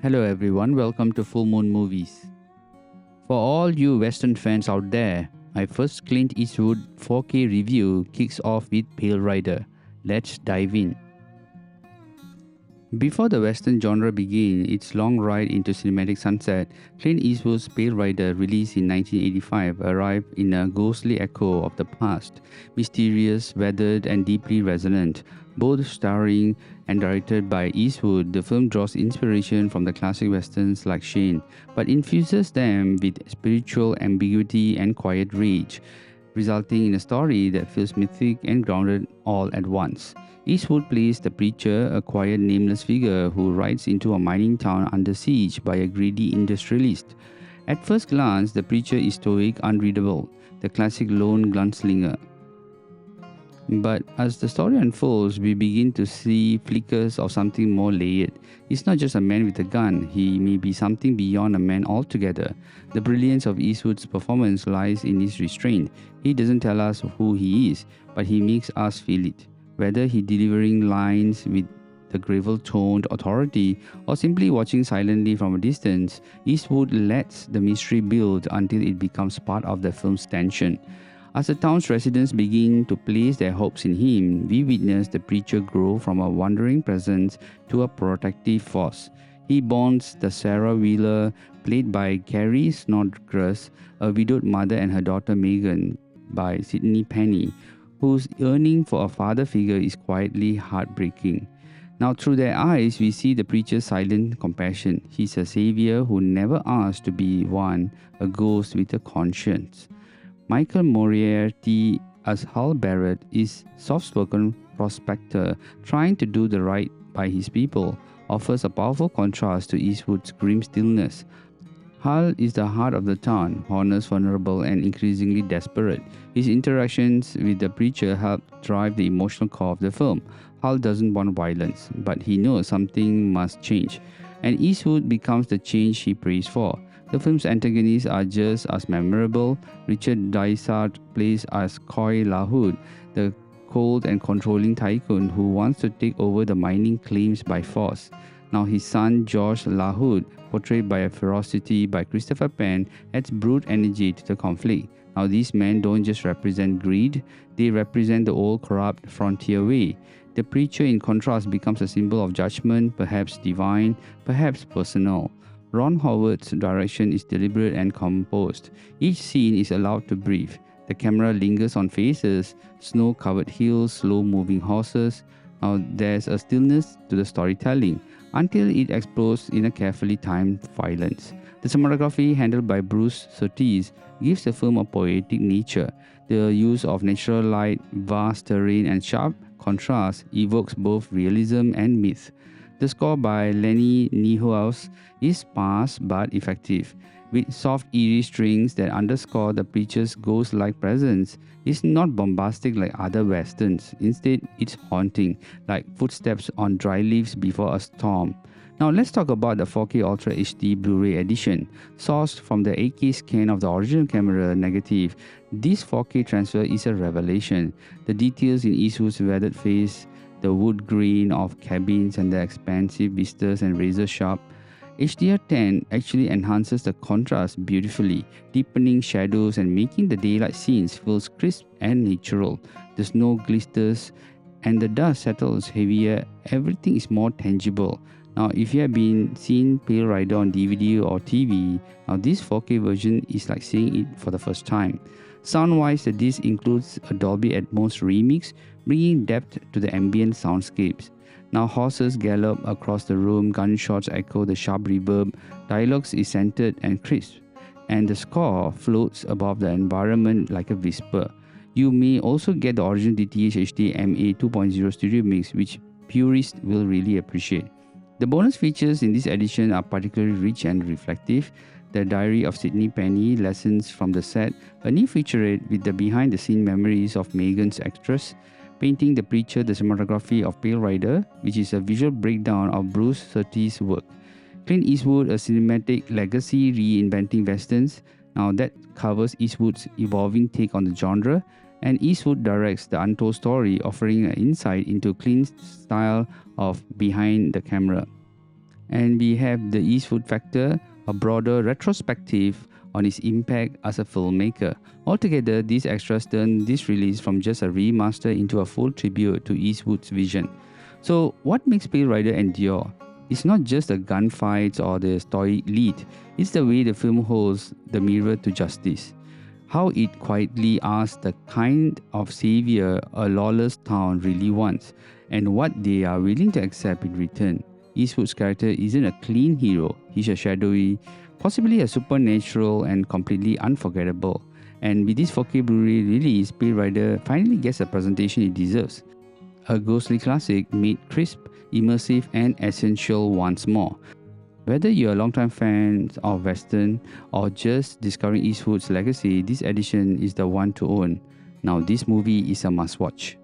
Hello everyone, welcome to Full Moon Movies. For all you Western fans out there, my first Clint Eastwood 4K review kicks off with Pale Rider. Let's dive in. Before the Western genre began its long ride into cinematic sunset, Clint Eastwood's Pale Rider, released in 1985, arrived in a ghostly echo of the past, mysterious, weathered, and deeply resonant. Both starring and directed by Eastwood, the film draws inspiration from the classic westerns like Shane, but infuses them with spiritual ambiguity and quiet rage, resulting in a story that feels mythic and grounded all at once. Eastwood plays the preacher, a quiet, nameless figure who rides into a mining town under siege by a greedy industrialist. At first glance, the preacher is stoic, unreadable, the classic lone gunslinger. But as the story unfolds, we begin to see flickers of something more layered. He's not just a man with a gun, he may be something beyond a man altogether. The brilliance of Eastwood's performance lies in his restraint. He doesn't tell us who he is, but he makes us feel it. Whether he delivering lines with the gravel-toned authority or simply watching silently from a distance, Eastwood lets the mystery build until it becomes part of the film's tension. As the town's residents begin to place their hopes in him, we witness the preacher grow from a wandering presence to a protective force. He bonds the Sarah Wheeler, played by Carrie Snodgrass, a widowed mother, and her daughter Megan, by Sydney Penny, whose yearning for a father figure is quietly heartbreaking. Now, through their eyes, we see the preacher's silent compassion. He's a savior who never asked to be one, a ghost with a conscience. Michael Moriarty as Hal Barrett is soft-spoken prospector trying to do the right by his people, offers a powerful contrast to Eastwood's grim stillness. Hal is the heart of the town, honest, vulnerable, and increasingly desperate. His interactions with the preacher help drive the emotional core of the film. Hal doesn't want violence, but he knows something must change, and Eastwood becomes the change he prays for. The film's antagonists are just as memorable. Richard Dysart plays as Coy LaHood, the cold and controlling tycoon who wants to take over the mining claims by force. Now his son Josh LaHood, portrayed by a ferocity by Christopher Penn, adds brute energy to the conflict. Now these men don't just represent greed, they represent the old corrupt frontier way. The preacher in contrast becomes a symbol of judgment, perhaps divine, perhaps personal. Ron Howard's direction is deliberate and composed. Each scene is allowed to breathe. The camera lingers on faces, snow-covered hills, slow-moving horses. Now there's a stillness to the storytelling until it explodes in a carefully timed violence. The cinematography, handled by Bruce Surtees, gives the film a poetic nature. The use of natural light, vast terrain, and sharp contrast evokes both realism and myth. The score by Lenny Niehaus is sparse but effective, with soft eerie strings that underscore the preacher's ghost-like presence. It's not bombastic like other westerns. Instead, it's haunting, like footsteps on dry leaves before a storm. Now let's talk about the 4K Ultra HD Blu-ray edition. Sourced from the 8K scan of the original camera negative, this 4K transfer is a revelation. The details in Eastwood's weathered face, the wood grain of cabins, and the expansive vistas and razor-sharp HDR10 actually enhances the contrast beautifully, deepening shadows and making the daylight scenes feel crisp and natural. The snow glisters and the dust settles heavier, everything is more tangible. Now, if you have been seen Pale Rider on DVD or TV, now this 4K version is like seeing it for the first time. Sound-wise, the disc includes a Dolby Atmos remix, bringing depth to the ambient soundscapes. Now horses gallop across the room, gunshots echo the sharp reverb, dialogue is centered and crisp, and the score floats above the environment like a whisper. You may also get the original DTH HD MA 2.0 stereo mix, which purists will really appreciate. The bonus features in this edition are particularly rich and reflective. The Diary of Sydney Penny, Lessons from the Set, a new featurette with the behind-the-scene memories of Megan's actress, Painting the Preacher, the cinematography of Pale Rider, which is a visual breakdown of Bruce Surtees' work. Clint Eastwood, a cinematic legacy reinventing westerns. Now that covers Eastwood's evolving take on the genre, and Eastwood directs the untold story, offering an insight into Clint's style of behind the camera. And we have the Eastwood factor, a broader retrospective on his impact as a filmmaker. Altogether, these extras turn this release from just a remaster into a full tribute to Eastwood's vision. So, what makes Pale Rider endure? It's not just the gunfights or the story lead, it's the way the film holds the mirror to justice. How it quietly asks the kind of savior a lawless town really wants, and what they are willing to accept in return. Eastwood's character isn't a clean hero, he's a shadowy, possibly a supernatural and completely unforgettable. And with this 4K Blu-ray release, Pale Rider finally gets the presentation it deserves. A ghostly classic made crisp, immersive and essential once more. Whether you're a longtime fan of Western or just discovering Eastwood's legacy, this edition is the one to own. Now this movie is a must watch.